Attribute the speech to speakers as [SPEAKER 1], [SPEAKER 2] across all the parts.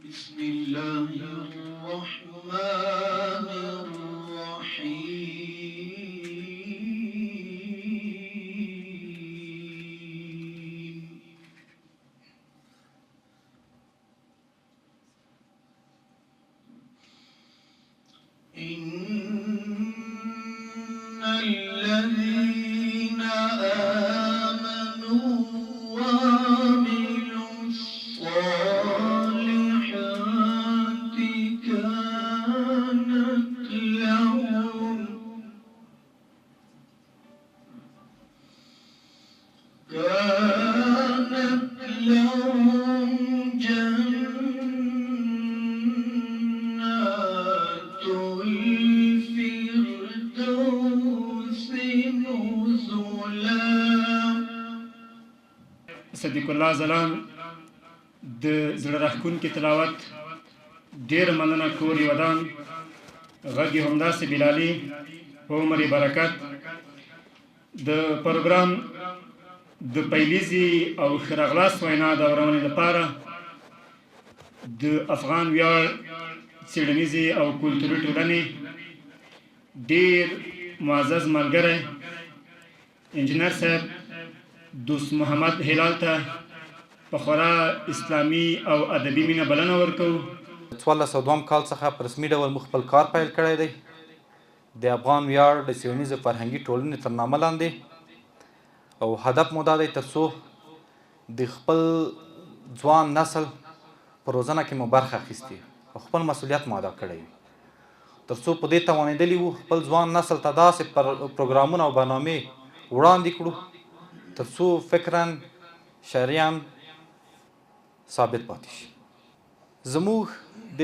[SPEAKER 1] بسم الله الرحمن الرحيم إن الذين آمنوا وعملوا الصالحات كانت لهم جنات الفردوس نزلا.
[SPEAKER 2] صدیق الله ځلاند د زړه راښکونکي تلاوت ډېره مننه کور یې ودان غږ یې همداسې بلالي په عمر یې برکت. د پروګرام د پیلیزي او ښه راغلاست وینا د اورونې لپاره د افغان ویاړ څېړنیزې او کلتوري ټولنې ډېر معزز ملګری انجینر صاحب دوست محمد هلال ته په خورا اسلامي او ادبي مینه بلنه ورکوو.
[SPEAKER 3] 1402 کال څخه په رسمي ډول موږ خپل کار پیل کړی دی د افغان ویاړ د څېړنیزې فرهنګي ټولنې تر نامه لاندې، او هدف مو دا دی تر څو د خپل ځوان نسل په روزنه کې مو برخه اخیستې او خپل مسؤلیت مو ادا کړی وي، تر څو په دې توانېدلي وو خپل ځوان نسل ته داسې پروګرامونه او برنامې وړاندې کړو تر څو فکراً شرعیاً ثابت پاتې شي. زموږ د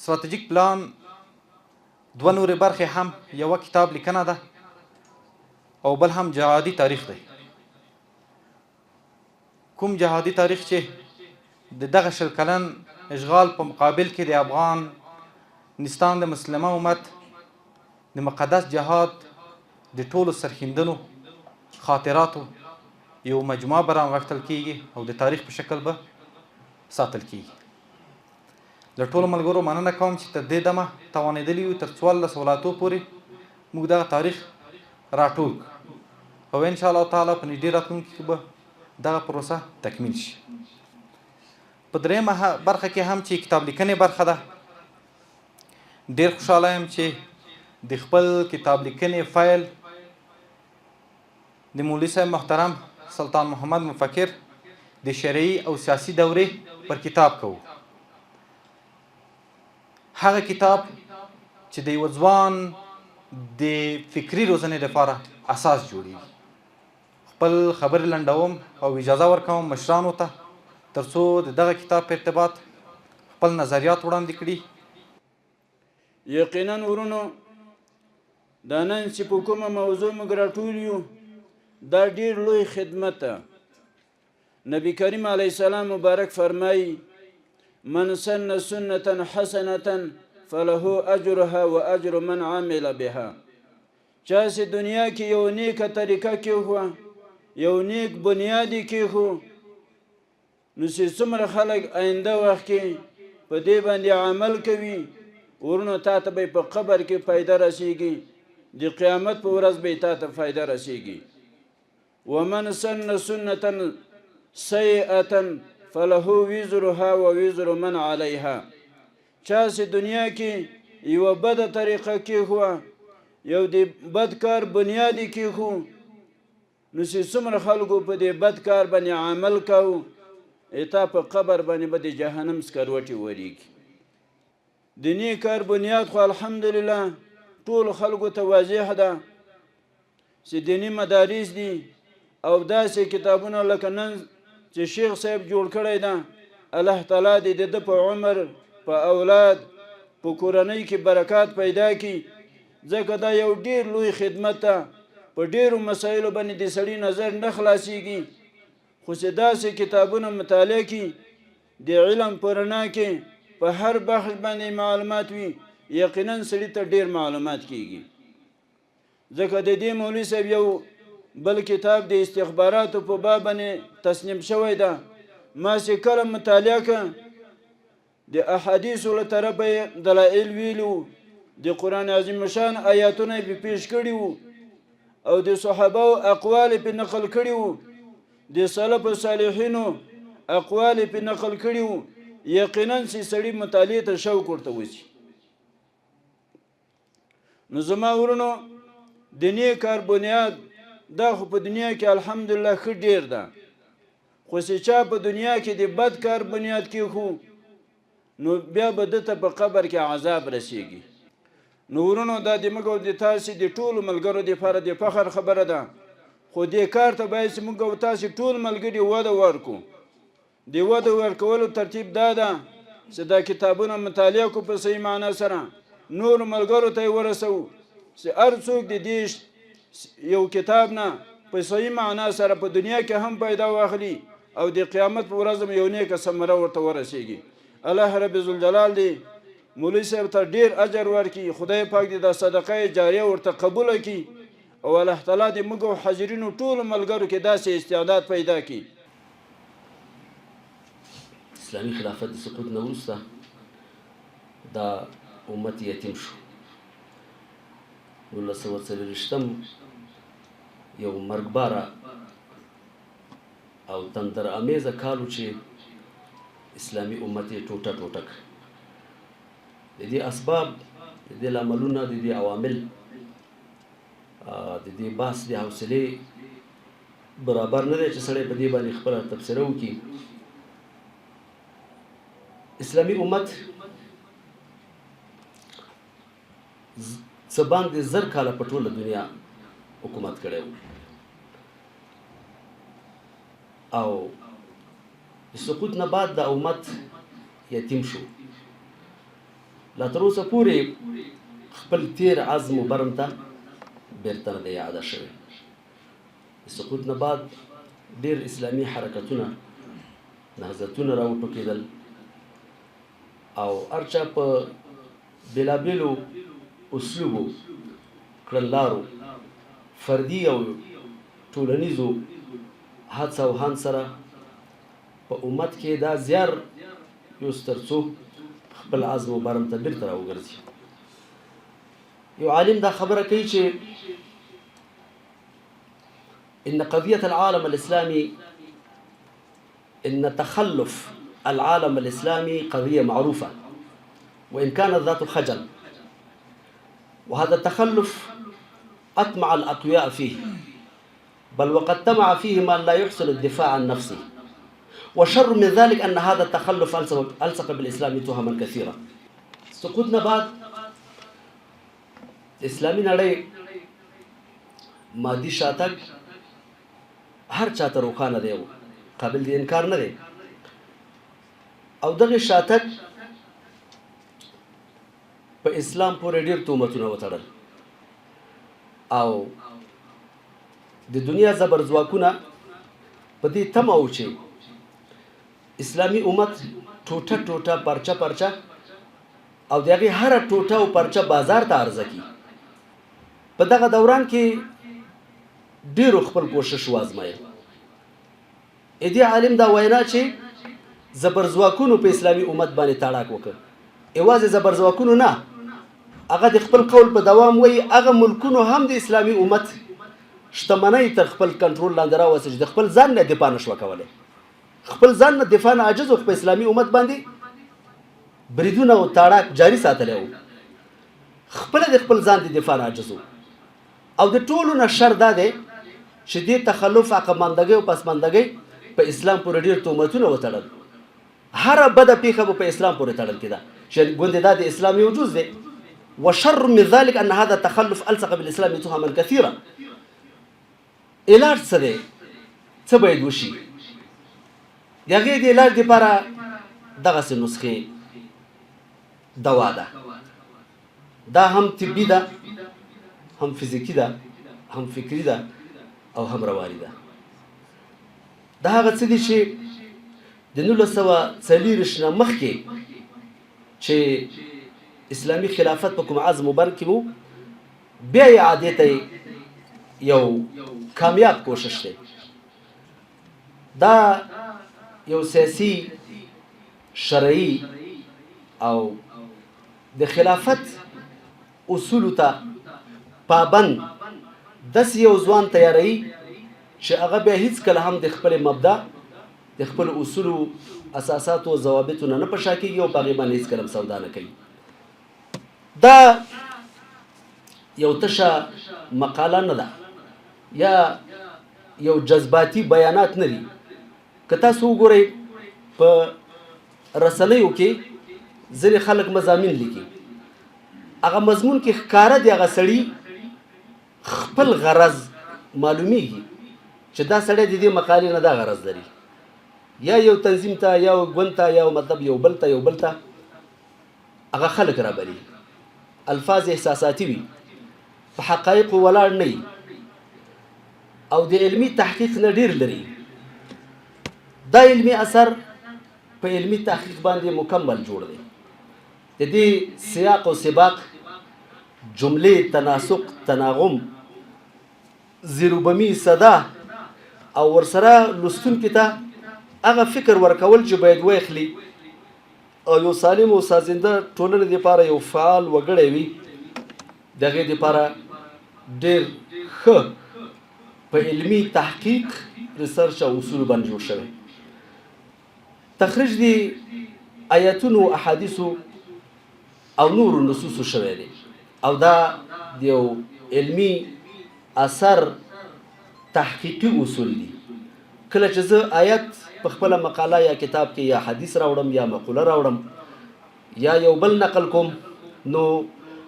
[SPEAKER 3] ستراتیجیک پلان دوه نورې برخې هم یوه کتاب لیکنه ده او بل هم جهادي تاریخ دی. کوم جهادي تاریخ چې د دغه شل کلن اشغال په مقابل کې د افغانستان د مسلمه امت د مقدس جهاد د ټولو سرښندنو خاطراتو یو مجموعه به رانغښتل کیږي او د تاریخ په شکل به ساتل کیږي. له ټولو ملګرو مننه کوم چې تر دې دمه توانېدلي یو تر 14 ولایتو پورې موږ دغه تاریخ راټول او انشاءالله تعالی په نږدې راتلونکي کې به دغه پروسه تکمیل شي. په درېیمه برخه کې هم چې کتاب لیکنې برخه ده، ډېر خوشحاله یم چې د خپل کتاب لیکنې فایل د مولوي صاحب محترم سلطان محمد مفکر د شرعي او سیاسي دورې پر کتاب کوو. هغه کتاب چې د یوه ځوان د فکري روزنې لپاره اساس جوړیږي. خپل خبرې لنډوم او اجازه ورکوم مشرانو ته تر څو د دغه کتاب په ارتباط خپل نظریات وړاندې کړي.
[SPEAKER 4] یقینا ورونو دا نن چې په کومه موضوع موږ راټول یو دا ډېر لوی خدمت ده. نبی کریم علیه السلام مبارک فرمایي من سن سنة حسنة فله اجرها و اجر من عمل بها. چا چې دنیا کې یو نیکه طریقه کېښوه، یو نیک بنیادی کېښو، نو چې څومره خلک آینده وخت کې په دې باندې عمل کوي ورونو تا ته به په قبر کې فایده رسیږي، د قیامت په ورځ به تا ته فایده رسیږي. ومن سن سنة سیئة فله وزرها و وزر من علیها. چا چې دنیا کې یوه بده طریقه کېښوه، یو د بد کار بنیادی کېښو، نو چې څومره خلکو په دې بد کار باندې عمل کوو تا په قبر باندې به د جهنم سکروټې وریږي. د نیک کار بنیاد خو الحمدلله ټولو خلکو ته واضح ده چې دیني مدارس دي او داسې کتابونه لکه نن چې شیخ صاحب جوړ کړی ده، الله تعالی دې د ده په عمر، په اولاد، په کورنۍ کې برکات پیدا کړي، ځکه دا یو ډېر لوی خدمت ده. په ډېرو مسایلو باندې د سړي نظر نه خلاصیږي، خو چې داسې کتابونه مطالعه کړي د علم په رڼا کې په هر بحث باندې معلومات وي، یقینا سړي ته ډېر معلومات کیږي. ځکه د دې مولوي صاحب یو بل کتاب د استخباراتو په باب باندې تصنیف شوی ده، ما چې کله مطالعه کړه د احادیثو له طرفه یې دلایل ویلي وو، د قرآن عظیم شان آیاتونه یې پیش کړي وو او د صحابه اقوال یې پې نقل کړي وو، د سلف صالحینو اقوال یې پې نقل کړي وو. یقینا چې سړي مطالعې ته شوق ورته وشي. نو زما ورونو د نیک کار بنیاد دا خو په دنیا کې الحمدلله ښه ډیر ده، خو چې چا په دنیا کې د بد کار بنیاد کېښو نو بیا به ده ته په قبر کې عذاب رسیږي. نو ورونو دا د موږ او د تاسې د ټولو ملګرو دپاره د فخر خبره ده، خو دې کار ته باید چې موږ او تاسې ټول ملګري وده ورکړو. د وده ورکولو ترتیب دا ده چې دا کتابونه مطالعه کړو په صحیح معنا سره، نورو ملګرو ته یې ورسوو چې هر څوک د دې یو کتاب نه په صحیح معنا سره په دنیا کې هم پیدا واخلي او د قیامت په ورځ یو نیکه ثمره ورته ورسیږي. الله رب ذوالجلال دې مولوي صاحب ته ډیر اجر ورکړي، خدای پاک دې دا صدقه جاریه ورته قبوله کړي او الله تعالی دې موږ او حاضرینو ټولو ملګرو کې داسې استعداد پیدا کړي.
[SPEAKER 5] اسلامي خلافت د سقوط نه وروسته دا امت یتیم شو. 1940 یو مرګباره او تندر امیزه کالو چې اسلامي امت یې ټوټه ټوټه کړ. د دې اسباب، د دې لاملونه، د دې عوامل د دې بحث د حوصلې برابر نه دی چې سړی په دې باندې خپله تبصره وکړي. اسلامي امت څه باندې 1000 کاله په ټوله دنیا حکومت کړی و او د سقوط نه بعد د امت یتیم شو. لا تر اوسه پورې خپل تیر عزم و برم ته بیرته نه دی عاده شوی. د سقوط نه بعد ډېر اسلامي حرکتونه، نهضتونه راوټوکېدل او هر چا په بېلابېلو اسلوبو، کړنلارو، فردي او ټولنیزو هڅه او هاند سره په امت کې دا زیار یوست تر څو خپل عزم و برم ته بیرته راوګرځي. یو عالم دا خبره کوي چې ان قضية العالم الإسلامي، ان تخلف العالم الإسلامي قضية معروفة وإن كانت ذات خجل، وهذا التخلف أطمع الأقوياء فيه، بل وقد طمع فيه من لا يحسن الدفاع عن نفسه، وشر من ذلك أن هذا التخلف ألصق بالإسلام تهما كثيرة. سقوطنا بعد اسلامي نړۍ مادي شاتګ هر چاته روښانه دی، قابل د انکار نه دی، او دغه شاتګ په اسلام پورې ډېر تهمتونه وتړل او د دنیا زبرځواکونه په دې تمه و چې اسلامي امت ټوټه ټوټه پرچه پرچه او د هغې هره ټوټه او پرچه بازار ته عرضه کړي. په دغه دوران کې ډېرو خپل کوشش وازمایه. دې عالم دا وینا چې زبرځواکونو په اسلامي امت باندې تاړاک وکړ. یوازې زبرځواکونو نه، هغه د خپل قول په دوام وایي هغه ملکونو هم د اسلامي امت شتمنۍ تر خپل کنټرول لاندې راوستې چې د خپل ځان نه دفاع نه شوه کولی. خپل ځان نه دفاع نه عاجز و، په اسلامي امت باندې بریدونه او تاړاک جاري ساتلی و. خپله د خپل ځان د دفاع نه عاجز و. او د ټولو نه شر دا دی چې دې تخلف، عقبمندګۍ او پسماندګۍ په اسلام پورې ډېر تهمتونه وتړل. هره بده پیښه به په اسلام پورې تړل کېده چې ګوندې دا د اسلام یو جز دی. وشر من ذلك ان هذا التخلف الصق بالاسلام تهما كثيره. علاج څه دی؟ څه باید وشي؟ د هغې د علاج دپاره دغسې نسخې دوا ده. دا هم طبي ده، هم فزیکي ده، هم فکري ده او هم رواني ده. دا هغه څه دي چې د 1940 نه مخکې چې اسلامي خلافت په کوم عزم وبر کې وو، بیا یې عادې ته یو کامیاب کوشش دی. دا یو سیاسي، شرعي او د خلافت اصولو ته پابند داسې یو ځوان تیاروي چې هغه بیا هیڅکله هم د خپل مبدا د خپل اصولو اساساتو او ضوابطو نه په شا کېږي او په هغې باندې هیڅکله هم سودا نه کوي. دا یو تشه مقاله نه ده یا یو جذباتي بیانات نه دي. که تاسو وګورئ په رسنیو کې ځینې خلک مضامین لیکي، هغه مضمون کې ښکاره دی هغه سړي خپل غرض معلومیږي چې دا سړی د دې مقالې نه دا غرض لري، یا یو تنظیم ته یا یو ګوند ته یا مطلب یو بل ته هغه خلک رابلي، الفاظ احساساتي وي، په حقایقو ولاړ نه وي او د علمي تحقیق نه ډیر لري. دا علمي اثر په علمي تحقیق باندې مکمل جوړ دی. د دې سیاق او سباق، جملې، تناسق، تناغم، زیروبمی، صدا او ورسره لوستونکي ته هغه فکر ورکول چې باید ویخلي او یو سالم او سازنده ټولنې دپاره یو فعال وګړی وي، د هغې دپاره ډېر ښه په علمي تحقیق، ریسرچ او اصولو باندې جوړ شوی. تخریج دی آیاتونو، احادیثو او نورو نصوصو شوی دی او دا د یو علمي اثر تحقیقي اصول دي. کله چې زه آیت په خپله مقاله یا کتاب کې یا حدیث راوړم یا مقوله راوړم یا یو بل نقل کوم، نو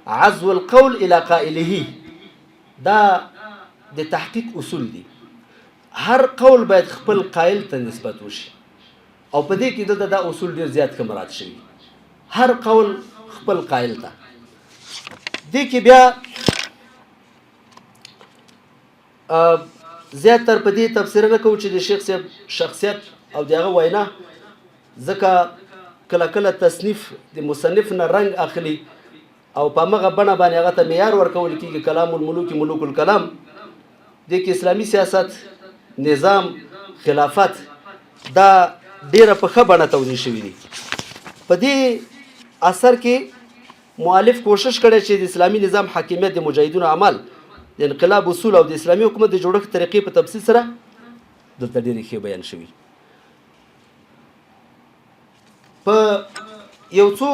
[SPEAKER 5] عزو القول الى قائله دا د تحقیق اصول دي. هر قول باید خپل قائل ته نسبت وشي او په دې کې دلته دا اصول ډېر زیات ښه مراعات شوي. هر قول خپل قائل ته. دې کې بیا زیاتر په دې تفسیر نه کوو چې د شیخ صاحب شخصیت او د هغه وینا، ځکه کله کله تصنیف د مصنف نه رنګ اخلي او په همغه بڼه باندې هغه ته معیار ورکول کېږي. کلام الملوک ملوک الکلام، دې کې اسلامي سیاست، نظام، خلافت دا ډیره په ښه بڼه توضیح شوي دي. په دې اثر کې مؤلف کوشش کړی چې د اسلامي نظام حاکمیت، د مجاهدینو اعمال، د انقلاب اصول او د اسلامي حکومت د جوړښت طریقې په تفصیل سره دلته ډېرې ښې بیان شوي. په یو څو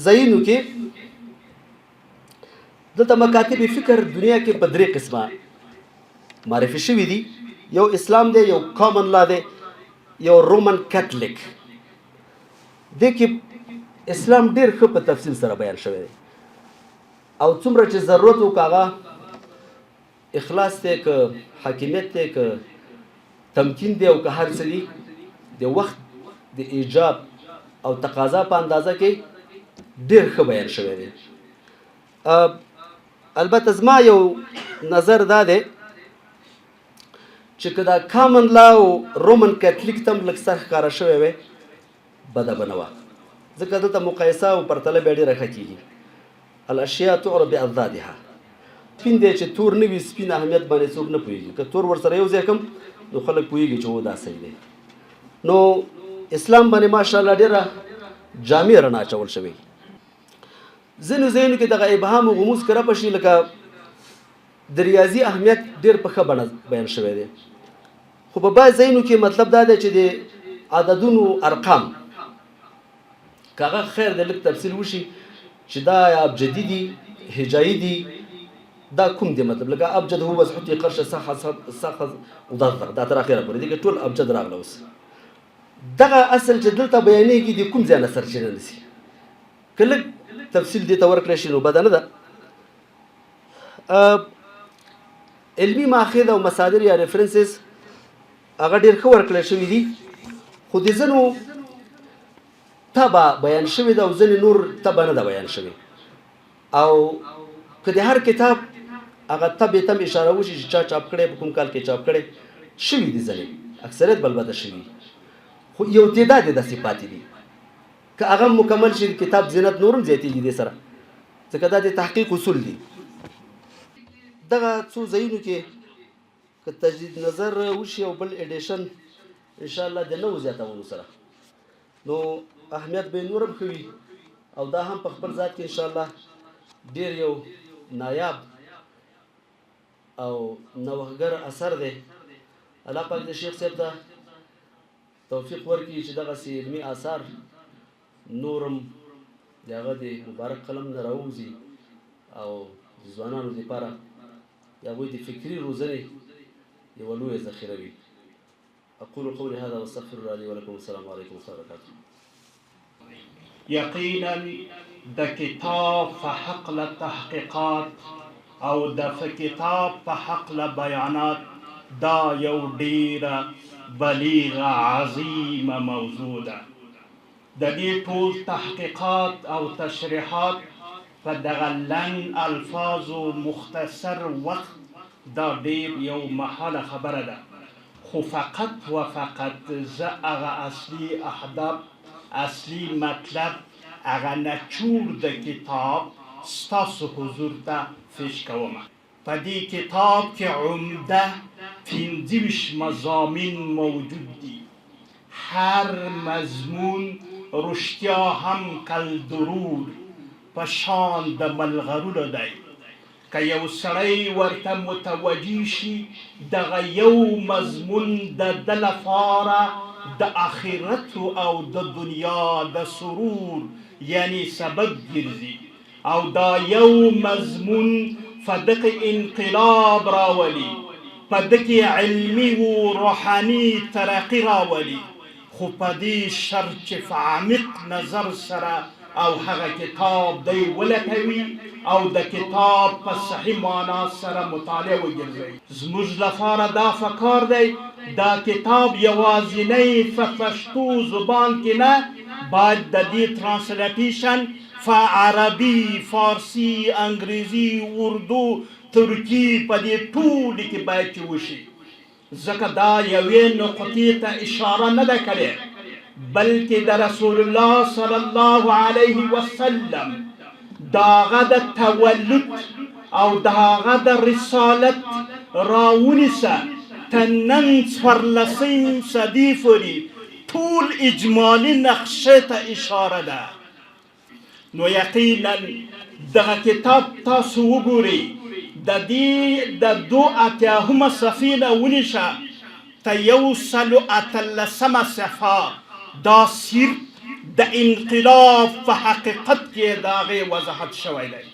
[SPEAKER 5] ځایونو کې دلته مکاتب فکر دنیا کې په درې قسمه معرفي شوي دي. یو اسلام دی، یو کامن لا دی، یو رومن کاتولیک. دې کې اسلام ډېر ښه په تفصیل سره بیان شوی دی او څومره چې ضرورت وکړه هغه اخلاص دی، که حاکمیت دی، که تمکین دی او که هر څه دي، د وخت د ایجاب او تقاضا په اندازه کې ډېر ښه بیان شوی دی. البته زما یو نظر دا دی چې که دا کامن لا او رومن کاتولیک ته هم لږ سر ښکاره شوی وی بده به نه وه، ځکه دلته مقایسه او پرتله بیا ډېره ښه کېږي. الاشیاء تعرف باضدادها. سپین دی چې تور نه وي، سپین اهمیت باندې څوک نه پوهېږي. که تور ورسره یو ځای کړم نو خلک پوهېږي چې و دا صحیح دی. نو اسلام باندې ماشاءالله ډېره جامع رڼا اچول شوی. ځینو ځایونو کې دغه ابهام او غموض که رپه شي، لکه د ریاضي اهمیت ډېر په ښه بڼه بیان شوی دی. خو په بعض ځایونو کې مطلب دا دی چې د عددونو ارقام که هغه خیر دی لږ تفصیل وشي چې دا ابجدي دي، هجایي دي، دا کوم دی مطلب. لکه ابجد هو وضحتي قرش ساخذ مضغر، دا تر اخره پورې دي که ټول ابجد راغله. اوس دغه اصل چې دلته بیانېږي د کوم ځای نه سرچینه نیسي. که لږ تفصیل دې ته ورکړی شي نو بده نه ده. علمي ماخذ او مصادر یا ریفرنسز هغه ډېر ښه ورکړی شوي دي، خو د ځینو تبه بیان شوی ده او ځینې نور تبه نه ده بیان شوی. او که د هر کتاب هغه تبې تم اشاره وشي چې چا چاپ کړی، په کوم کال کې چاپ کړی شوي دي، ځینې اکثریت بلبده شوي، خو یو تعداد یې داسې پاتې دي. که هغه مکمل شي کتاب زینت نورم زیاتېږي دې سره، ځکه دا د تحقیق اصول دي. دغه څو ځایونو کې که تجدید نظر وشي او بل ایډیشن انشاءالله د نوو زیاتولو سره نو اهمیت به نورم ښه وي او دا هم په خپل ذات کې انشاءالله ډېر یو نایاب او نوښتګر اثر دی. الله پاک د شیخ صاحب ته توفیق ورکړي چې دغسې علمي آثار نورم د هغه د مبارک قلم نه راووځي او د ځوانانو دپاره د هغوی د فکري روزنې یوه لویه ذخیره وي. اقول قولي هذا واستغفر الله لي ولكم. السلام عليكم ورحمة الله وبركاته.
[SPEAKER 6] یقینا د کتاب په حقله تحقیقات او د کتاب په حقله بیانات دا یو ډیره بلیغه عظیمه موضوع ده. د دې ټول تحقیقات او تشریحات په دغه لنډ الفاظو مختصر وخت دا ډیر یو محاله خبره ده، خو فقط و فقط زه هغه اصلي اهداف، اصلي مطلب، هغه نچور د کتاب ستاسو حضور ته پیش کوم. په دې کتاب کې عمده 25 مضامین موجود دي. هر مضمون رښتیا هم کل درود په شان د ملغرونو دی. که یو سړی ورته متوجه شي دغه یو مضمون د ده لپاره د آخرت او د دنیا د سرور یعنی سبب ګرځي او دا یو مضمون په دغه انقلاب راولي، په دغه علمي و روحاني ترقي راولي، خو په دې شرط چې په عمیق نظر سره او هغه کتاب دی ولټوي او د کتاب په صحیح معنا سره مطالعه وګرځوي. زموږ لپاره دا پکار دی دا کتاب یوازینی په پښتو زبان کې نه، باید د دې ترانسلیټیشن په عربي، فارسي، انګریزي، اردو، ترکي په دې ټولو کې باید چې وشي. ځکه دا یوې نقطې ته اشاره نه ده کړې، بلکې د رسول الله صلی الله علیه وسلم د هغه د تولد او د هغه د رسالت راونیسه تر نن 14 صدۍ پورې ټول اجمالي نقشې ته اشاره ده. نو یقینا دغه کتاب تاسو وګورئ، د دې د 82 صفحې نه ونیسه ته 113 صفحه دا صرف د انقلاب په حقیقت کې د هغې وضاحت شوی دی.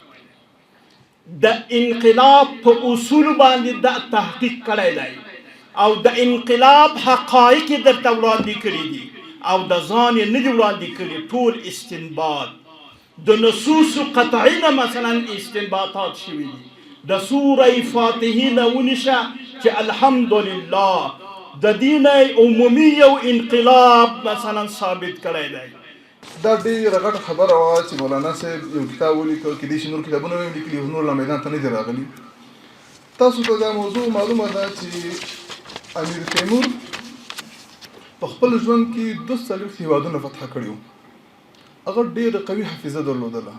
[SPEAKER 6] د انقلاب په اصول باندې د تحقیق کړی دی او د انقلاب حقایق یې درته وړاندې کړي دي او د ځان یې نه دي وړاندې کړي، ټول استنباط د نصوص قطعي نه مثلا استنباطات شوي دي. د سوره فاتحې نه ونیسه چې الحمدلله د دین عمومي یو انقلاب مثلا ثابت کړی دی.
[SPEAKER 7] دا ډېره غټه خبره وه چې مولانا صاحب یو کتاب ولیکه، کیدای شي نور کتابونه هم لیکلي، نور لا میدان ته نه دي راغلي. تاسو ته دا موضوع معلومه ده چې امیر تیمور په خپل ژوند کې 42 هېوادونه فتح کړي وو. هغه ډېره قوي حافظه درلودله.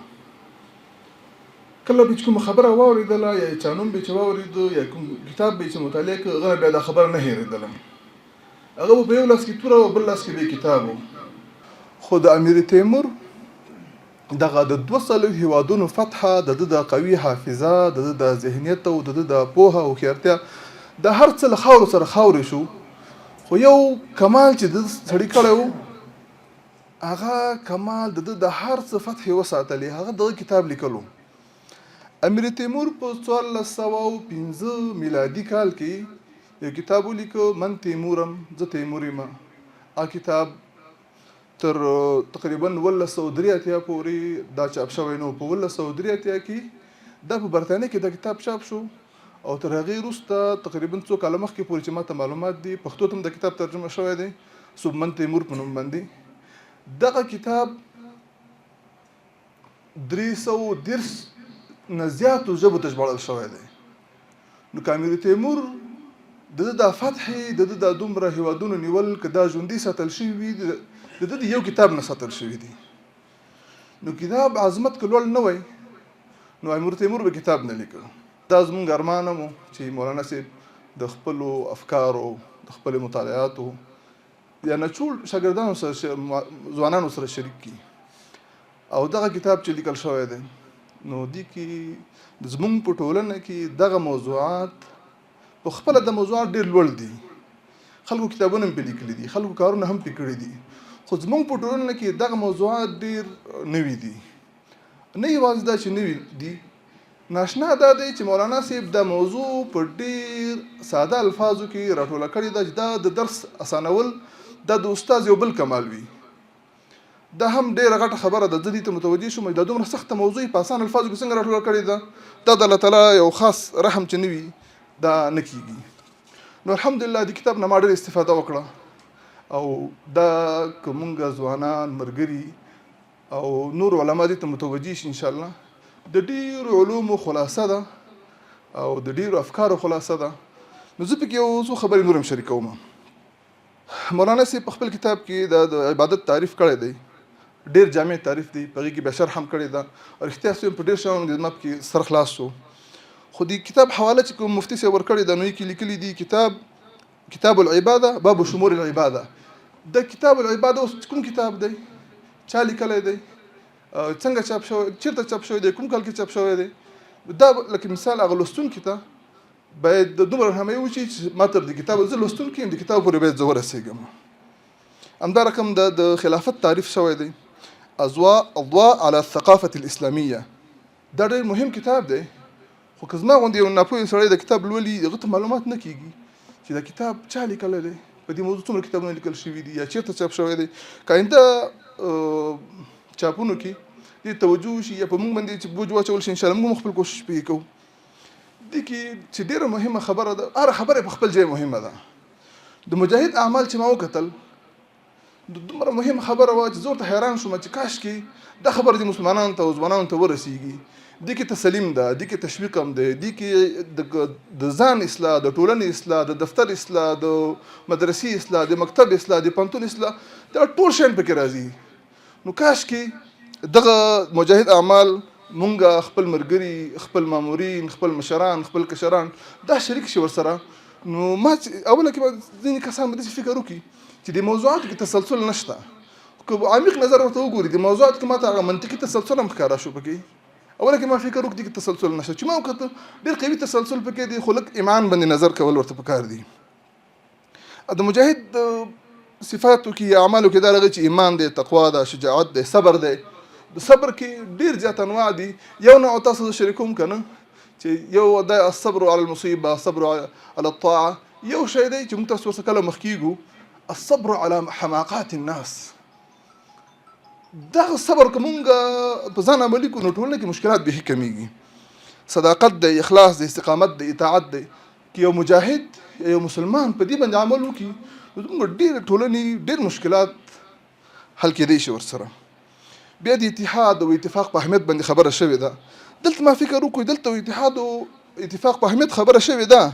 [SPEAKER 7] کله به چې کومه خبره واورېدله یا چا نوم به چې واورېده یا کوم کتاب به چې مطالعه کړه، هغه بیا دا خبره نه هېرېدله. هغه به په یو لاس کې توره او بل لاس کې به کتاب و. خو د امیر تیمور دغه د 42 هېوادونو فتحه د ده د قوي حافظه، د ده د ذهنیت او د ده د پوهه او هوښیارتیا د هر څه له خاورو سره خاورې شو. خو یو کمال چې د سړي کړی و، هغه کمال د ده د هر څه فتحې وساتلې، هغه دغه کتاب لیکلو. امیر تیمور په 1405 میلادي کال کې یو کتاب ولیکه، من تیمورم، زه تیمور یم. هغه کتاب تر تقریبا 1983 پورې دا چاپ شوی نو. په 1983 کې دا په برطانیه کې دا کتاب چاپ شو او تر هغې وروسته تقریبا څو کاله مخکې پورې چې ماته معلومات دي پښتو ته هم د کتاب ترجمه شوی دی، سوبمن تیمور په نوم باندې. دغه کتاب 310 نه زیاتو ژبو ته ژباړل شوی دی. نو که امیر تیمور د ده دا فتحې، د ده دا دومره هېوادونو نیول که دا ژوندي ساتل شوي وي، د ده د یو کتاب نه ساتل شوي دي. نو کتاب عظمت که لوړ نه وی نو امیر تیمور به کتاب نه لیکه. دا زموږ ارمان هم چې مولانا صاحب د خپلو افکارو، د خپلو مطالعاتو یا نچول شاګردانو سره ځوانانو سره شریک کی او دغه کتاب چې لیکل شوی دی نو دې کې زمونږ په ټولنه کې دغه موضوعات په خپله د موضوعات ډېر لوړ دي، خلکو کتابونه هم پرې لیکلي دي، خلکو کارونه هم پرې کړي دي، خو زمونږ په ټولنه کې دغه موضوعات ډېر نوي دي. نه یوازې دا چې نوي دي، ناشنا دا دی چې مولانا صاحب دا موضوع په ډېر ساده الفاظو کې راټوله کړې ده چې دا د درس اسانول دا د استاد یو بل کمال وي. دا هم ډېره غټه خبره ده، زه دې ته متوجه شوم دا دومره سخته موضوع په اسان الفاظو کې څنګه راټوله کړې ده. دا د الله تعالی یو خاص رحم چې نه وي دا نه کېږي. نو الحمدلله د کتاب نه ما ډېره استفاده وکړه او دا که مونږ ځوانان ملګري او نور علما دې ته متوجه شي انشاءالله د ډېرو علومو خلاصه ده او د ډېرو افکارو خلاصه ده. نو زه پکې یو څو خبرې نور هم شریکوم. مولانا صاحب په خپل کتاب کې د عبادت تعریف کړی دی، ډېر جامع تعریف دی، په هغې کې بیا شرح هم کړې ده او رښتیا صاحب په ډېر شیانو د زما پکې سر خلاص شو. خو د کتاب حواله چې کوم مفتي صاحب ورکړې ده نو یې کې لیکلي دي کتاب العباده باب شمول العباده. د کتاب العباده اوس کوم کتاب دی، چا لیکلی دی، څنګه چاپ شوی، چېرته چاپ شوی دی، کوم کال کې چاپ شوی دی، دا لکه مثال هغه لوستونکي ته باید د دومره رهنمایي وشي چې ما تر د کتاب زه لوستونکی یم د کتاب پورې باید زه ورسېږم. همدا رقم د خلافت تعریف شوی دی، اضواء على الثقافة الإسلامية. دا ډېر مهم کتاب دی، خو که زما غوندې یو ناپوهه سړی د کتاب لولي هغه ته معلومات نه کېږي چې دا کتاب چا لیکلی دی، په دې موضوع څومره کتابونه لیکل شوي دي یا چېرته چاپ شوی دی. که آینده چاپونو کې دې توجه وشي یا په موږ باندې چې بوج واچول شي انشاءالله موږ هم خپل کوشش پکې کوو. دې کې چې ډېره مهمه خبره ده، هره خبره په خپل ځای مهمه ده. د مجاهد اعمال چې ما وکتل دومره مهمه خبره وه چې زه ورته حیران شوم چې کاشکې دا خبره د مسلمانانو ته او ځوانانو ته ورسېږي. دې کې تسلیم ده، دې کې تشویق هم دی، دې کې د ځان اصلاح، د ټولنې اصلاح، د دفتر اصلاح، د مدرسې اصلاح، د مکتب اصلاح، د پوهنتون اصلاح، دا ټول شیان پکې راځي. نو کاشکې دغه مجاهد اعمال مونږ خپل ملګري، خپل مامورین، خپل مشران، خپل کشران دا شریک شي ورسره. نو ما اوله کې ځینې کسان به داسې فکر وکړي چې د موضوعاتو کې تسلسل نشته. که عمیق نظر ورته وګوري د موضوعاتو کې ماته هغه منطقي تسلسل هم ښکاره شو پکې. اوله کې ما فکر وکړي چې تسلسل نشته، چې ما وکتل ډېر قوي تسلسل پکې دی، خو لږ ایمان باندې نظر کول ورته پکار دي. د مجاهد صفاتو کې اعمالو کې دا راغلی چې ایمان دی، تقوا ده، شجاعت دی، صبر دی. د صبر کې ډېر زیات انواع دي. یو نوع تاسو شریکوم که نه چې یو د الصبر على المصیبه، الصبر على الطاعه. یو شی دی چې موږ تاسو ورسره کله مخ کېږو، الصبر على حماقات الناس. دغه صبر که مونږ په ځان عملي کړو نو ټولنه کې مشکلات بهي کمیږي. صداقت دی، اخلاص دی، استقامت دی، اطاعت دی. که یو مجاهد یو مسلمان په دې باندې عمل وکړي نو زموږ ډېرې ټولنې ډېر مشکلات حل کېدی شي ورسره. بیا د اتحاد او اتفاق په اهمیت باندې خبره شوې ده. دلته ما فکر وکړو دلته اتحاد او اتفاق په اهمیت خبره شوې ده،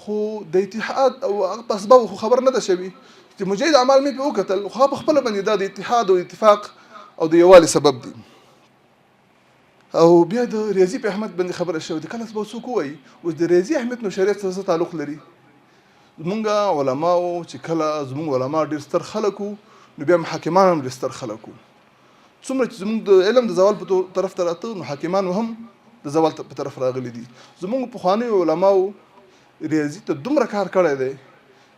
[SPEAKER 7] خو د اتحاد او په اسبابو خو خبر نه ده شوې چې مجاهد اعمال مې پرې وکتل، خو په خپله باندې دا د اتحاد او اتفاق او د یووالي سبب دی. او بیا د ریاضي په اهمیت باندې خبره شوې ده. کله به څوک ووایي اوس د ریاضي اهمیت نو شریعت سره څه تعلق لري؟ زمونږ علماو چې کله زمونږ علما ډېر ستر خلک وو نو بیا حاکمان هم ډېر ستر خلک وو. څومره چې زمونږ د علم د زوال په طرف ته راته نو حاکمان هم د زوال په طرف راغلي دي. زمونږ پخوانیو علماو ریاضي ته دومره کار کړی دی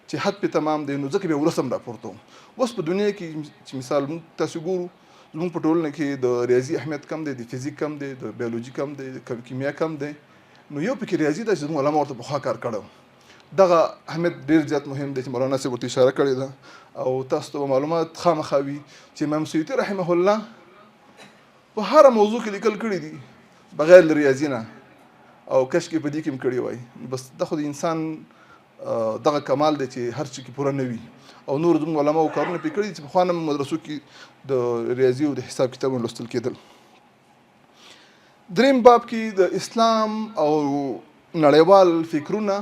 [SPEAKER 7] چې حد پې تمام دی، نو ځکه بیا ولس هم راپورته. اوس په دنیا کې چې مثال موږ تاسو ګورو زموږ په ټولنه کې د ریاضي اهمیت کم دی، د فزیک کم دی، د بیولوژي کم دی، د کیمیا کم دی. نو یو پکې ریاضي ده چې زموږ علما ورته پخوا کار کړی. دغه اهمیت ډېر زیات مهم دی چې مولانا صاحب ورته اشاره کړې ده. او تاسو ته معلومات خامخا وي چې امام سیوطي رحمه الله په هره موضوع کې لیکل کړي دي بغیر له ریاضي نه، او کش کې په دې کې هم کړي وای. بس دا خو د انسان دغه کمال دی چې هر څه کې پوره نه وي. او نور زموږ علماو کارونه پرې کړي دي چې پخوا نه مدرسو کې د ریاضي او د حساب کتابونه لوستل کېدل. دریم باب کې د اسلام او نړیوال فکرونه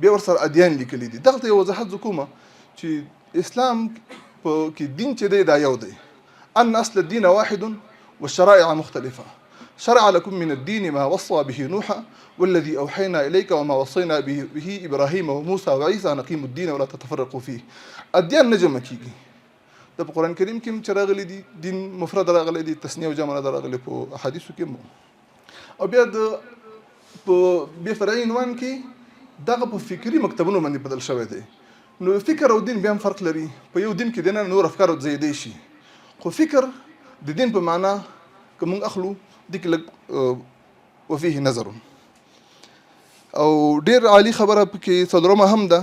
[SPEAKER 7] بیا ورسره ادیان لیکلي دي. دغه ته یو وضاحت زه کومه چې اسلام په کې دین چې دی دا یو دی، ان اصل الدین واحد والشرائع مختلفه. شرع لكم من الدين ما وصى به نوحا والذي أوحينا إليك وما وصينا به إبراهيم وموسى وعيسى نقيم الدين ولا تتفرقوا فيه. الدين نجمه کیږي د قرآن کریم کې چې راغلي دي دین مفرد راغلي دي تسنیه او جمع راغلي په احادیثو کې او بیا د په فرعي عنوان کې دغه په فکری مکتبونو باندې بدل شوی دی. نو فکر او دین بیا هم فرق لري. په یو دین کې دنه نور افکار زیاتې شي خو فکر د دین په معنا کوم اخلو دي کې وفيه نظر او ډیر عالی خبره کې صدرمه هم ده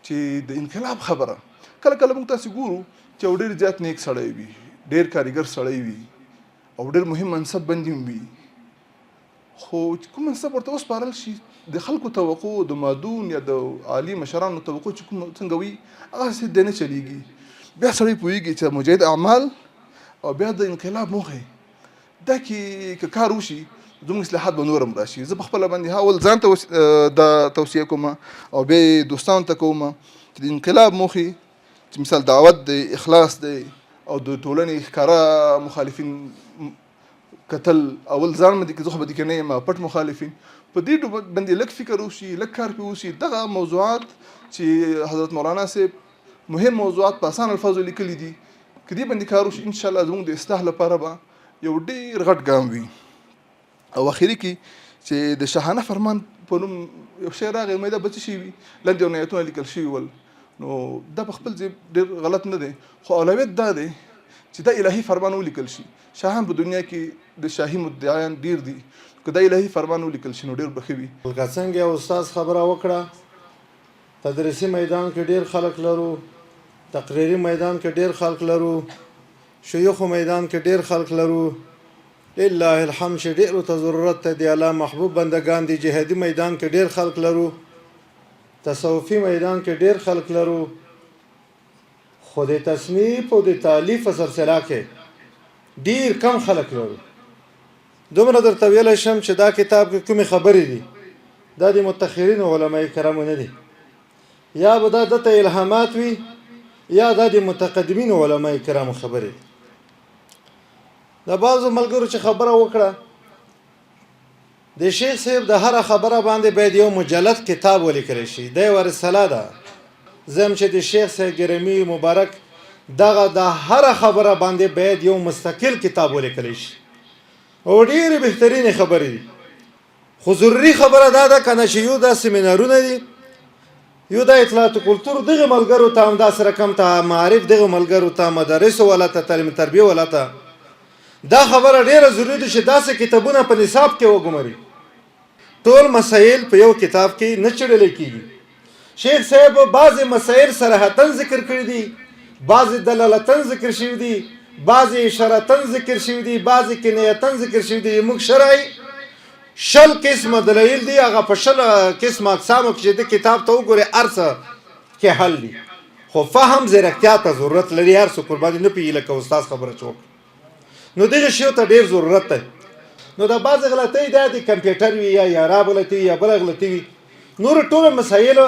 [SPEAKER 7] چې د انقلاب خبره کله کله موږ تاسو ګورو چې ډیر زیات نیک سړی وي ډیر کاریګر سړی وي او ډیر مهم منصب باندې وي خو کوم منصب ورته اوس پارل شي د خلکو توقع د مادون یا د عالی مشرانو توقع چې کوم څنګه وي هغه څه دنه چلیږي بیا سړی پوهیږي چې مجاهد اعمال او بیا د انقلاب موخه دا کې کار وشي زموږ اصلاحات به نورم راشي. زه په خپل باندې حاول ځان ته د توصیه کوم او به دوستانو ته کوم چې د انقلاب موخه چې مثال دعوت دی اخلاص دی او د ټولنې ښکارا مخالفین قتل اول ځان مې کې زه به دي کنه ما پټ مخالفین په دې باندې لک فکر وشي لک کار په وشي دغه موضوعات چې حضرت مولانا صاحب مهم موضوعات په آسان الفاظو لیکلي دي کدی باندې کار وشي ان شاء الله زموږ د اصلاح لپاره به یو ډیر غټ ګام وي. او اخیری کې چې د شاهانه فرمان په نوم یو شی راغی مې دا بچ شي وي لاندې عنایتونه لیکل شوي ول نو دا په خپل ځای ډېر غلط نه دی خو اولویت دا دی چې دا الهي فرمان ولیکل شي. شاهان په دنیا کې د شاهي مدعیان ډیر دي که دا الهي فرمان ولیکل شي نو ډیر به ښه وي.
[SPEAKER 8] لکه څنګه یو استاد خبره وکړه تدریسي میدان کې ډیر خلک لرو تقریري میدان کې ډیر خلک لرو شيوخو میدان کې ډیر خلک لرو لله الحمد چې ډیرو ته ضرورت ته دی الله محبوب بندگان دي جهادي میدان کې ډیر خلک لرو تصوفي میدان کې ډیر خلک لرو خو د تصنیف او د تالیف سلسله کې ډیر کم خلک لرو. دومره درته ویلی شم چې دا کتاب کې کومې خبرې دي دا د متأخرین علماء کرامو نه دي یا به دا دته الهامات وي یا دا د متقدمین علماء کرامو خبرې دي. د بعضو ملګرو چې خبره وکړه د شیخ صاحب د هر خبره باندې باید یو مجلد کتاب ولیکل شي دا یو رساله ده. زم چې د شیخ صاحب ګرمی مبارک دغه د هر خبره باندې باید یو مستقل کتاب ولیکل شي او ډېرې بهترینې خبرې دي. خو ضروري خبره دا ده کنه چې یو دا سیمینارونه دي یو د اطلاعات کلتور دغه ملګرو ته هم داسې رقم ته معارف دغه ملګرو ته مدارس ولته تعلیم تربیه ولته دا خبره ډیره ضروري ده چې داسې کتابونه په نصاب کې وګمري. ټول مسایل په یو کتاب کې نه چړل کېږي. شیخ صاحب بعضې مسایل صراحتاً ذکر کړي دي بعضې دلالتاً ذکر شوي دي بعضې اشارتاً ذکر شوي دي بعضې کنایتاً ذکر شوي دي. موږ شرعي 60 قسمه دلایل دي هغه په 60 قسمه اقسامو کې چې د کتاب ته وګورې هر څه کې حل دي خو فهم زیرکتیا ته ضرورت لري. هر څه قرباني نه پوهېږي لکه استاد خبره چې وکړه نو دغه شیو ته ډیر ضرورت دی. نو دا بعض غلطۍ دا د کمپیوټر وي یا یارا غلطي وي یا بله غلطي وي نور ټول مسایل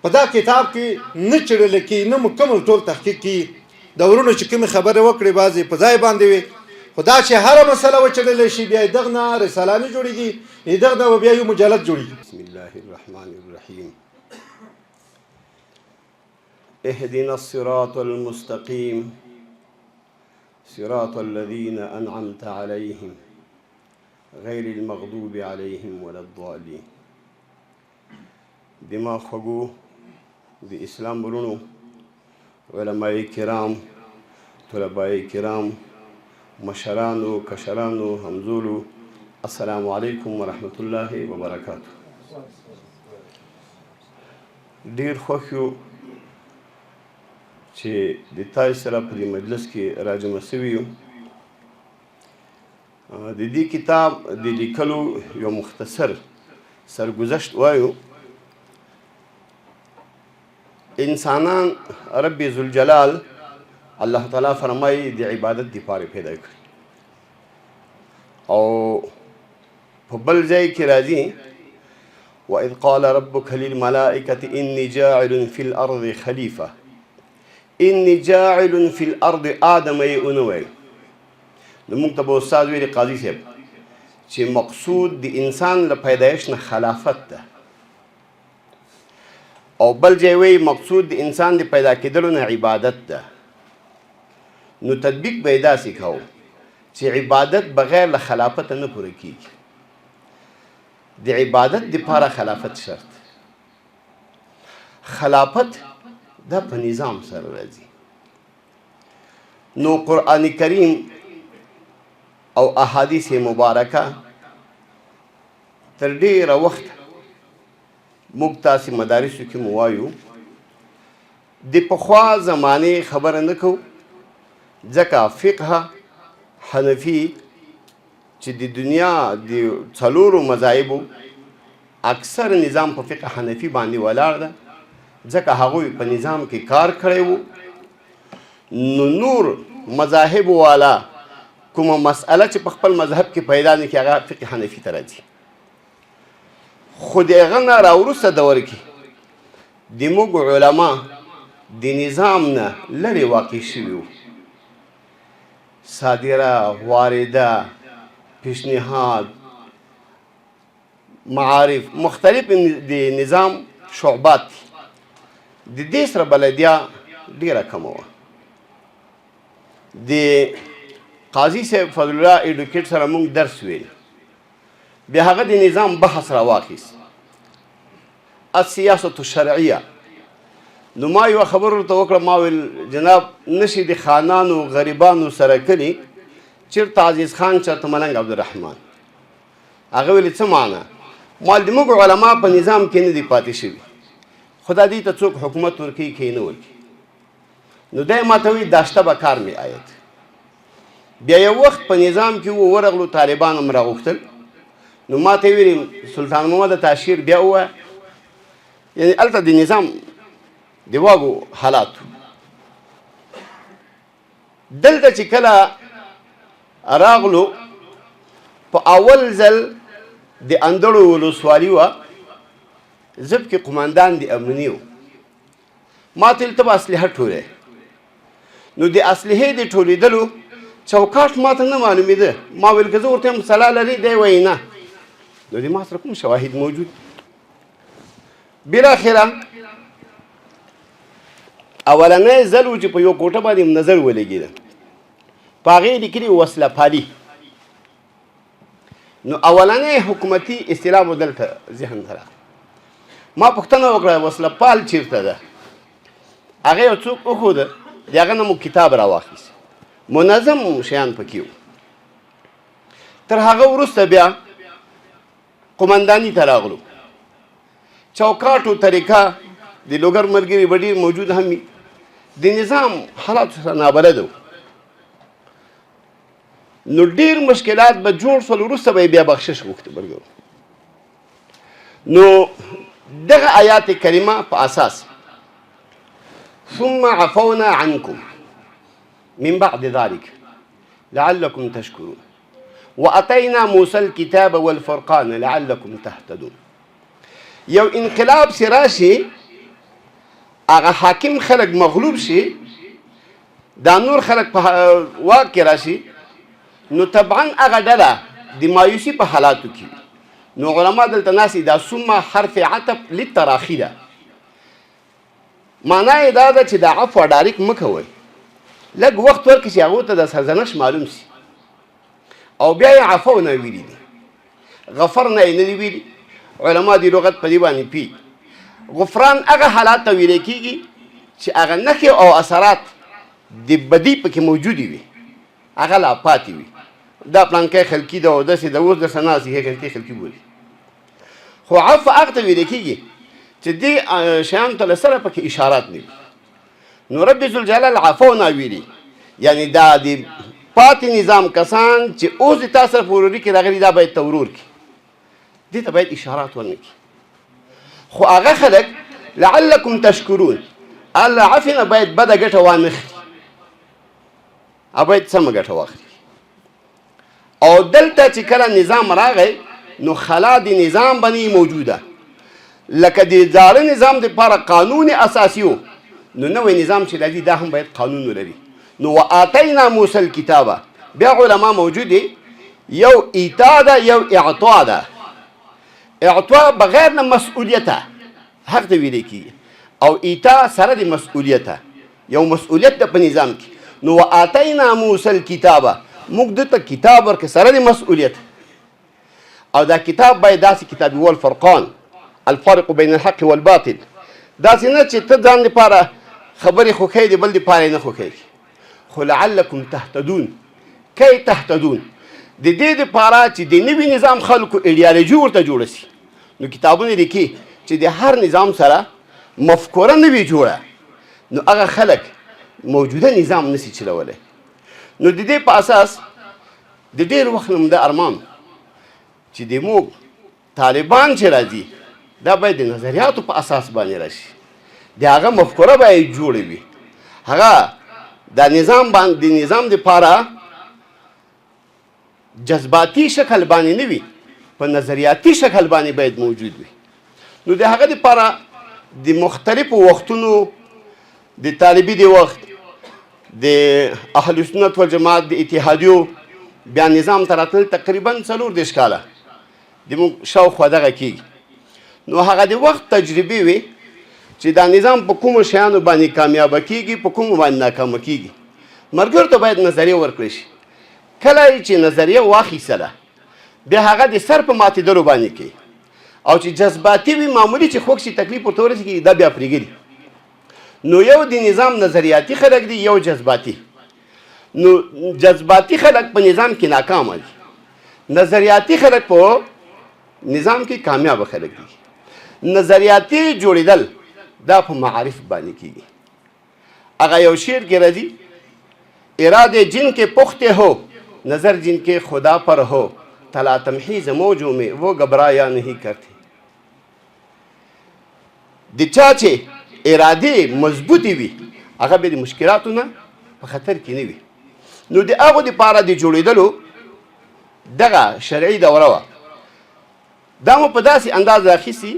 [SPEAKER 8] په دا کتاب کې نه چړل کېږي نه مکمل ټول تحقیق کېږي. د ورونو چې کومې خبرې وکړې بعضې په ځای باندې وي خو دا چې هره مسله وچړلی شي بیا یې دغه نه رساله نه جوړېږي دغه نه بیا یو مجلد جوړېږي.
[SPEAKER 9] بسم الله الرحمن الرحیم اهدنا الصراط المستقیم صراط الذين أنعمت عليهم غير المغضوب عليهم ولا الضالين. دما خوږو د اسلام ورونو علماء کرام طلباء کرام مشرانو کشرانو همزولو السلام علیکم ورحمة الله وبرکاته. ډیر خوښ یو چې د تاسو سره په دې مجلس کې راجمع شوي یو. د دې کتاب د لیکلو یو مختصر سرګذشت وایو. انسانان رب ذوالجلال الله تعالی فرمایي د عبادت دپاره پیدا کړي او په بل ځای کې راځي وإذ قال ربك للملائكة إني جاعل في الأرض خليفة إني جاعل في الأرض آدم يؤنوي نو موږ ته به استاد ویلي قاضي صاحب چې مقصود د انسان له پیدایش نه خلافت ده او بل ځای وایي مقصود د انسان د پیدا کېدلو نه عبادت ده. نو تطبیق به یې داسې کوو چې عبادت بغیر له خلافته نه پوره کېږي. د عبادت دپاره خلافت شرط. خلافت دا په نظام سره راځي. نو قرآن کریم او احادیث مبارکه تر ډېره وخت موږ تاسې مدارسو کې مو وایو د پخوا زمانې خبره نه کوو ځکه فقه حنفي چې د دنیا د څلورو مذاهبو اکثر نظام په فقه حنفي باندې ولاړ ده ځکه هغوی په نظام کې کار کړی وو. نو نور مذاهبو والا کومه مسئله چې په خپل مذهب کې پیدا نه کړي هغه فقه حنفي ته راځي. خو د هغه نه راوروسته دور کې د موږ علما د نظام نه لرې واقع شوي وو. صادره، وارده، پیشنهاد، معارف، مختلف د نظام شعبات د دې سره بلدیه ډېره کمه وه. د قاضي صاحب فضل الله ایډوکیټ سره موږ درس ویل، بیا هغه د نظام بحث راواخیست، السیاست الشرعیه. نو ما یوه خبره ورته وکړه، ما ویل جناب نشي د خانانو غریبانو سره کلي چېرته عزیز خان چېرته ملنګ عبدالرحمن. هغه ویلې څه معنا؟ ما د موږ علما په نظام کې نه دي پاتې شوي، خدا دې ته څوک حکومت ورکوي که یې نه ورکوي. نو دی ما ته وایي دا شته به کار مې آید. بیا یو وخت په نظام کې ورغلو، طالبان هم راغوښتل. نو ما ته یې ویلي سلطان محمد تاشیر بیا ووایه، یعنې هلته د نظام د واګو حالاتو. دلته چې کله راغلو په اول ځل د اندړو ولسوالي وه، زه پکې قمندان د امني و. ما ته ویل ته به اسلحه ټولې. نو د اسلحې د ټولېدلو چوکاټ ما ته نه معلومېده. ما ویل که زه ورته یم سلا لري، دی وایي نه. نو د ما سره کوم شواهد موجود؟ بالاخره اولنی ځل و چې په یو کوټه باندې نظر ولګېده، په هغې یې لیکلي وسله پالي. نو اولنی حکومتي اصطلاح مو دلته ذهن ته راغله. ما پوښتنه وکړه وسله پال چېرته ده؟ هغه یو څوک وښوده، د هغه نه مو کتاب راواخیست، منظم شیان پکې وو. تر هغه وروسته بیا قمنداني ته راغلو. چوکاټو طریقه د لوګر ملګري به ډېر موجود هم وي، د نظام حالاتو سره نابلده و. نو ډېر مشکلات به جوړ شول، وروسته به یې بیا بخشش غوښته ملګرو. نو دغه آیات کریمه په اساس ثم عفونا عنكم من بعد ذلك لعلكم تشكرون واتينا موسى الكتاب والفرقان لعلكم تهتدون. یو انقلاب چې راشي، هغه حاکم خلک مغلوب شي، دا نور خلک په واک کې راشي، نو طبعا هغه ډله د مایوسي په حالاتو کې. نو علما دلته ناسي، دا ثم حرف عطف للتراخي ده. معنا یې دا ده چې دا عفو ډایرکټ مه کوئ، لږ وخت ورکړئ چې هغو ته د سرزنش معلوم سي، او بیا یې عفو نه ویلي دي، غفر نه یې نه دي ویلي. علما د لغت په دې باندې پی غفران هغه حالات ته ویلی کېږي چې هغه نښې او اثرات د بدي پکې موجودې وي، هغه لا پاتې وي. دا پلانکی خلقي ده او داسې د اوس درسه ناست هغې خلقي بولي. خو عفو هغه ته ویلی کېږي چې دې شیانو ته له سره پکې اشارات نه وي. نو رب ذوالجلال عفو نه ویلي، یعنې دا د پاتې نظام کسان چې اوس د تا سره په وروري کې راغلي، دا باید ته ورور کړي، دې ته باید اشارات ونه کړي. خو هغه خلک لعلکم تشکرون، الله عفو نه باید بده ګټه وانه خلي، باید سمه ګټه واخلي. او دلته چې کله نظام راغی، نو خلا د نظام باندې موجوده، لکه د زاړه نظام دپاره قانون اساسي و، نو نوی نظام چې راځي دا هم باید قانون ولري. نو وآتینا موسی الکتابه، بیا علما موجود دي یو ایتا ده یو اعطا ده. اعطا بغیر نه مسؤلیته حق ته ویل کېږي او ایتا سره د مسؤلیته یو مسؤلیت ده په نظام کې. نو وآتینا موسی الکتابه موږ دته کتاب ورکړ سره د مسؤلیت او دا کتاب باید داسې کتاب وي والفرقان الفرق بین الحق والباطل. داسې نه چې ته ځان لپاره خبرې خوښوي د بل دپاره یې نه خوښوي. خو لعلکم تهتدون کی تهتدون د دې دپاره چې د نوي نظام خلکو ایډیالوژي ورته جوړه سي. نو کتابونه لیکي چې د هر نظام سره مفکوره نه وي جوړه نو هغه خلک موجوده نظام نسي چلولی. نو د دې په اساس د ډېر وخت نه د ارمان چې د موږ طالبان چې راځي دا باید د نظریاتو په اساس باندې راشي. د هغه مفکوره باید جوړه وي. هغه دا نظام باندې د نظام دپاره جذباتي شکل باندې نه وي په نظریاتي شکل باندې باید موجود وي. نو د هغه دپاره د مختلفو وختونو د طالبي د وخت د اهل سنت والجماعت د اتحادیو بیا نظام ته راتلل تقریبا 40 کاله د موږ شاوخوا دغه کېږي. نو هغه د وخت تجربې وي چې دا نظام په کومو شیانو باندې کامیابه کېږي په کومو باندې ناکامه کېږي. ملګرو ته باید نظریه ورکړی شي. کله چې نظریه واخیستله بیا هغه د سر په ماتېدلو باندې کوي او چې جذباتي وي معمولي چې خوږ شي تکلیف ورته ورسېږي دا بیا پرېږدي. نو یو د نظام نظریاتي خلک دي یو جذباتي. نو جذباتي خلک په نظام کې ناکامه دي. نظریاتي خلک په نظام کې کامیابه خلک دي. نظریاتي جوړېدل دا په معارف باندې کېږي. هغه یو شعر کې راځي ارادے جن کے پختے ہو نظر جن کے خدا پر ہو تلا تمحیز موجوں میں وہ گھبرایا نہیں کرتے. د چا چې ارادې مضبوطې وي هغه به د مشکلاتو نه په خطر کې نه وي. نو د هغو دپاره د جوړېدلو دغه شرعي دوره وه. دا مو په داسې انداز راخیستي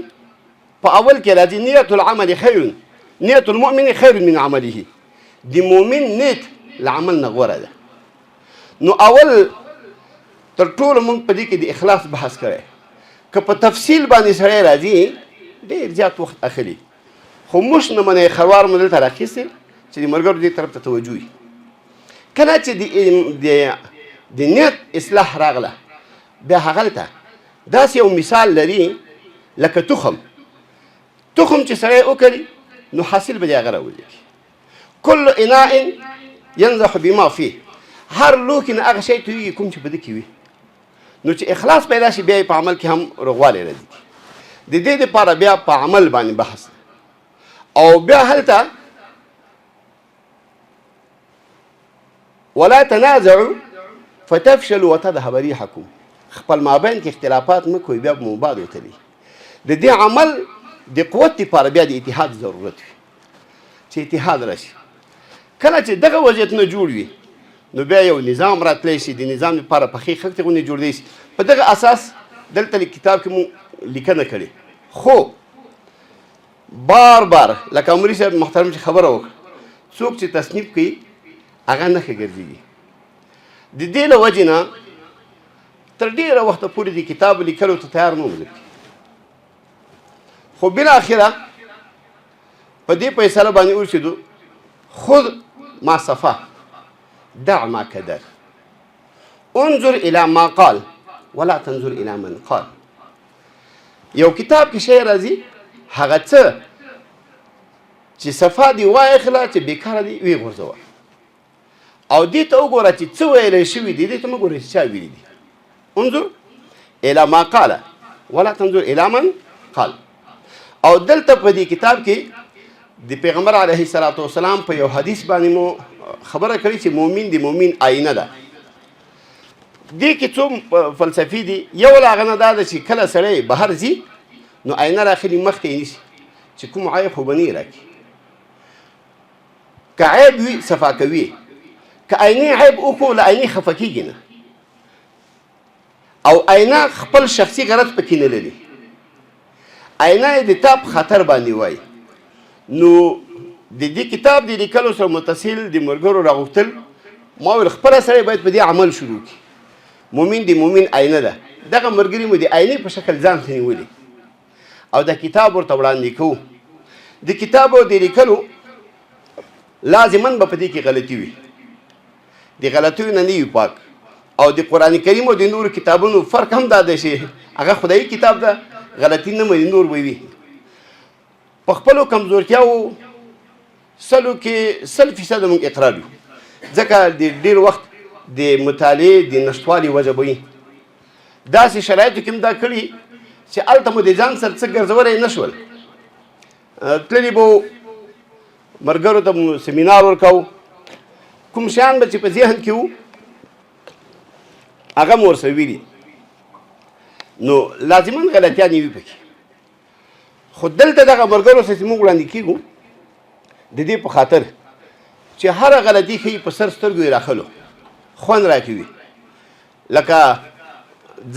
[SPEAKER 9] په اول کې راځي نیت العمل خیر نیت المؤمن خیر من عمله. د مؤمن نیت له عمل نه غوره ده. نو اول تر ټولو موږ په دې کې د اخلاص بحث کړی. که په تفصیل باندې سړی راځي ډېر زیات وخت اخلي. خو موږ نه منې خروار مو دلته راخیستې چې د ملګرو دې طرف ته توجه وي. کله چې د نیت اصلاح راغله بیا هغلته داسې یو مثال لري لکه تخم چې سړی وکري نو حاصل به د هغه راوځي. کل اناء ینضح بما فيه هر لوښي نه هغه شی تویږي کوم چې په ده کې وي. نو چې اخلاص پیدا شي بیا په عمل کې هم روغوالی راځي. د دې دپاره بیا په عمل باندې بحث او بیا هلته ولا تنازعوا فتفشلوا وتذهب ريحكم. خپل مابین کې اختلافات مه کوئ بیا به مو باد وتلي. د دې عمل د قوت دپاره بیا د اتحاد ضرورت وي چې اتحاد راشي. کله چې دغه وضعیتونه جوړ وي نو بیا یو نظام راتلی شي. د نظام لپاره پخې خښتې غوندې جوړېدی شي. په دغه اساس دلته کتاب کې مو لیکنه کړې. خو بار بار لکه عمري صاحب محترم چې خبره وکړه څوک چې تصنیف کوي هغه نښه ګرځېږي. د دې له وجې نه تر ډېره وخته پورې د کتاب لیکلو ته تیار نه وم. خو بالاخره په دې فیصله باندې اوسېدو خذ ما صفا دع ما كدر انظر الى ما قال ولا تنظر الى من قال. یو کتاب کې شی راځي هغه څه چې صفا دی واخله چې بیکاره دی وی غورځوه او دې ته وګوره چې څه ویلی شوي دي دې ته مه ګوره چې چا ویلي دي. انظر الى ما قال ولا تنظر الى من قال. او دلته په دې کتاب کې د پیغمبر علیه الصلاة والسلام په یو حدیث باندې مو خبره کړې چې مؤمن د مؤمن آینه ده. دې کې څو فلسفي دي. یو له هغه نه دا ده چې کله سړی بهر ځي نو آینه راخلي مخ ته یې نیسي چې کوم عیب خو به نه یې راکړي. که عیب وي صفا کوي. که آینې عیب وکړو له آینې خفه کېږي نه او آینه خپل شخصي غرض پکې نه لري. آینه یې د تا په خطر باندې وایي. نو د دې کتاب د لیکلو سره متصل د ملګرو راغوښتل ما ویل خپله سړی باید په دې عمل شروع کړي. مؤمن د مؤمن آینه ده. دغه ملګري مو د آینې په شکل ځان ته نیولي او د کتاب ورته وړاندې کوو. د کتابو د لیکلو لازما به په دې کې غلطي وي، د غلطیو نه نه وي پاک. او د قرآن کریم او د نورو کتابونو فرق هم دا دی چې هغه خدایي کتاب ده، غلطي نه مني، نور به وي. په خپلو کمزورتیاو سلو کې 100% موږ اقرار یو، ځکه د ډېر وخت د مطالعې د نشتوالي وجه به وي. داسې شرایطو کې هم دا کړي چې هلته مو د ځان سره څه ګرځولی نه شول. تللي به ملګرو ته مو سیمینار ورکوو، کوم شیان به چې په ذهن کې وو هغه مو ورسره ویلي، نو لازما غلطیانې وي پکې. خو دلته دغه ملګرو سره چې موږ وړاندې کېږو د دې په خاطر چې هره غلطي ښایي په سر سترګو یې راخلو، خوند راکوي. لکه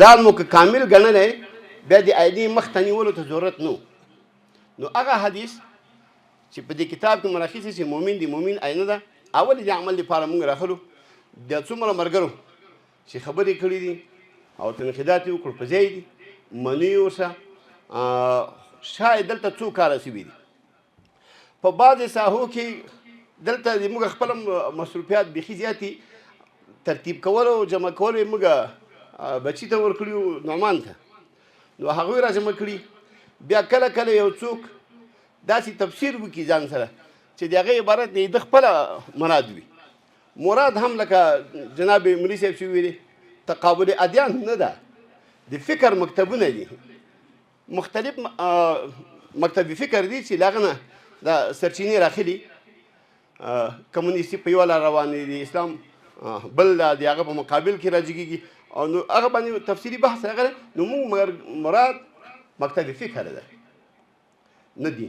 [SPEAKER 9] ځان مو که کامل ګڼلی بیا د آینې مخ ته نیولو ته ضرورت نه. نو هغه حدیث چې په دې کتاب کې مراخیص چې مؤمن د مؤمن آینه ده، اول د عمل لپاره موږ راخلو. د څومره ملګرو چې خبرې کړي دي او تنقیدات یې وکړو په ځای دي، منو یې ورسه. شاید دلته څو کاره شوي دي. په بعضې ساحو کې دلته د موږ خپله مصروفیات بیخي زیاتې، ترتیب کول او جمع کول یې موږ بچي ته ورکړي نعمان ته، نو هغوی را جمع کړي. بیا کله کله یو څوک داسې تفسیر وکړي ځان سره چې د هغې عبارت د خپله مراد وي. مراد هم لکه جناب مولوي صاحب چې ویلي تقابل ادیان نه ده، د فکر مکتبونه دي، مختلف مکتب فکر دي چې له هغه نه دا سرچینې راخلي. کمونیستي په یوه لار روان دي، د اسلام بل د هغه په مقابل کې راجګېږي او نو هغه باندې تفصیلي بحث راغلی. نو موږ مراد مکتب فکر ده نه دي.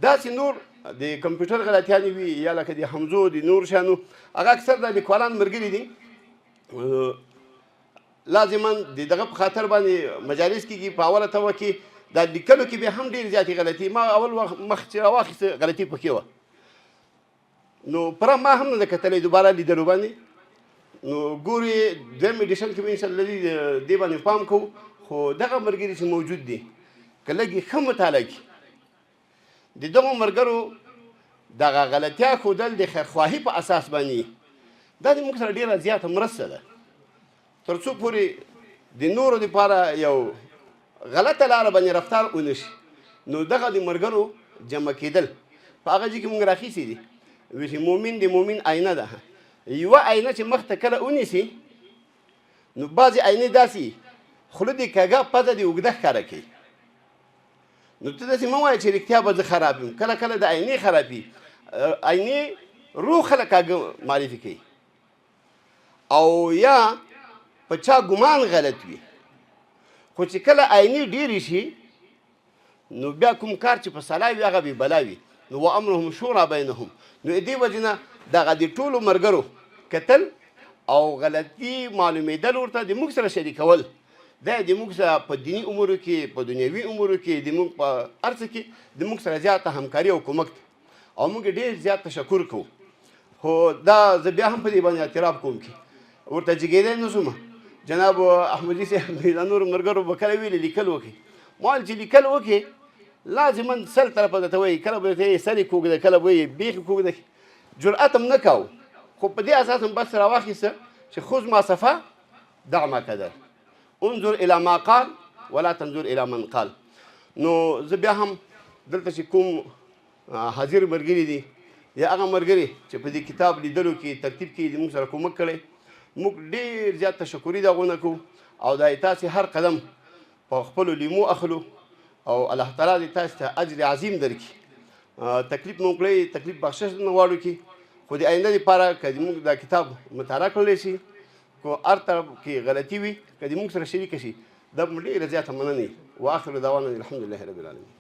[SPEAKER 9] داسې نور د کمپیوټر غلطیانې وي یا لکه د حمزو د نور شیانو، هغه اکثر د لیکوالان ملګري دي. لازما د دغه په خاطر باندې مجالس کېږي په اوله توه کې دا لیکلو کې بیا هم ډېرې زیاتې غلطي. ما اول وخت مخ چې راواخیسته غلطي پکې وه، نو پره ما هم نه ده کتلی دوباره لیدلو باندې. نو ګورې دویم ایډیشن کې به انشاءالله دې باندې پام کوو. خو دغه ملګري چې موجود دي که لږ یې ښه مطالعه کړي، د دغو ملګرو دغه غلطیا ښودل د خیرخواهي په اساس باندې، دا د موږ سره ډېره زیاته مرسته ده. تر څو پورې د نورو دپاره یو غلطه لاره باندې رفتار ونه شي، نو دغه د ملګرو جمع کېدل په هغه ځای کې موږ راخیستي دي. وایي چې مؤمن د مؤمن آینه ده. یوه آینه چې مخ ته کله ونیسي، نو بعضې آینې داسې خوله دې کږه پزه دې اوږده ښکاره کوي. نو ته داسې مه وایه چې رښتیا به زه خراب یم. کله کله د آینې خرابي، آینې روغ خلک کاږه معرفي کوي او یا په چا ګمان غلط وي. خو چې کله آینې ډېرې شي، نو بیا کوم کار چې په صلاح وي هغه بې بلا وي. نو و امرهم شورا بینهم. نو دې وجې نه دغه د ټولو ملګرو کتل او غلطي معلومېدل ورته د موږ سره شریکول، دا د موږ سره په دیني امورو کې، په دنیوي امورو کې، د موږ په هر څه کې د موږ سره زیاته همکاري او کومک او موږ ډېر زیات تشکر کوو. خو دا زه بیا هم په دې باندې اعتراف کوم چې ورته جګېدی نه شوم. جناب احمدي صاحب د نورو ملګرو به کله ویلې لیکل وکړي. ما ویل چې لیکل وکړې لازما سل طرفه درته وایي، کله به درته سر یې کوږ دی، کله به یې بیخي کوږ دی. جرأت هم نه کوو. خو په دې اساس هم بس راواخیسته چې خذ ما صفا دع ما کدر، انظر الى ما قال ولا تنظر الى من قال. نو زه بیا هم دلته چې کوم حاضر ملګري دي یا هغه ملګري چې په دې کتاب لیدلو کې ترتیب کې د موږ سره کومک کړی، موږ ډېر زیات تشکري د هغو نه کوو او دا تاسې هر قدم په خپلو لیمو اخلو او الله تعالی دې تاسو ته اجر عظیم درکړي. تکلیف مو کړی، تکلیف بخشش نه غواړو کې، خو د آینده لپاره که موږ دا کتاب مطالعه کړلی شي، کو هر طرف کې غلطي وي که د موږ سره شریکه شي، دا ډېره زیاته مننه. واخر دعوانا الحمد لله رب العالمین.